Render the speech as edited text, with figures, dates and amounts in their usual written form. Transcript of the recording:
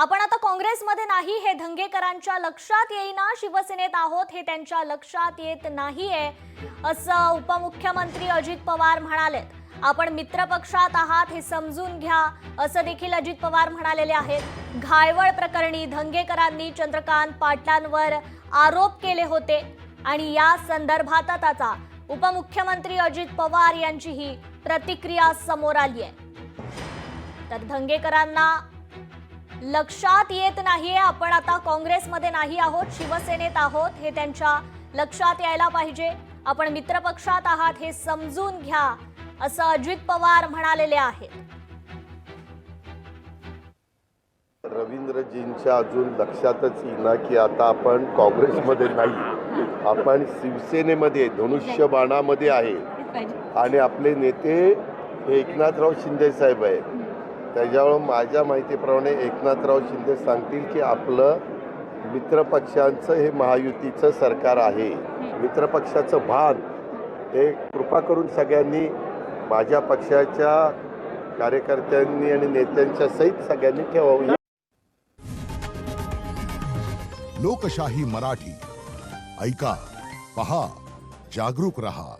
आपण आता काँग्रेसमध्ये नाही हे धंगेकरांच्या लक्षात येईना, शिवसेनेत आहोत हे त्यांच्या लक्षात येत नाहीये असं उपमुख्यमंत्री अजित पवार म्हणाले। आपण मित्रपक्षात आहात हे समजून घ्या असं देखील अजित पवार म्हणालेले आहेत। घायवळ प्रकरणी धंगेकरांनी चंद्रकांत पाटलांवर आरोप केले होते आणि या संदर्भात आता उपमुख्यमंत्री अजित पवार यांची ही प्रतिक्रिया समोर आली आहे। तर धंगेकरांना लक्षात येत नाहीये, आपण आता काँग्रेसमध्ये नाही आहोत, शिवसेनेत आहोत हे त्यांच्या लक्षात यायला पाहिजे। आपण मित्रपक्षात आहात हे समजून घ्या असं अजित पवार म्हणालेले आहेत। रवींद्रजींच्या अजून लक्षातच येईना की आता आपण काँग्रेसमध्ये नाही, आपण शिवसेनेमध्ये धनुष्यबाणामध्ये आहे आणि आपले नेते हे एकनाथराव शिंदे साहेब आहेत। त्याच्यामुळे माझ्या माहितीप्रमाणे एकनाथराव शिंदे सांगतील की आपलं मित्रपक्षांचं हे महायुतीचं सरकार आहे। मित्रपक्षाचं भान हे कृपा करून सगळ्यांनी, माझ्या पक्षाच्या कार्यकर्त्यांनी आणि नेत्यांच्या सहित सगळ्यांनी ठेवावं। लोकशाही मराठी ऐका, पहा, जागरूक रहा।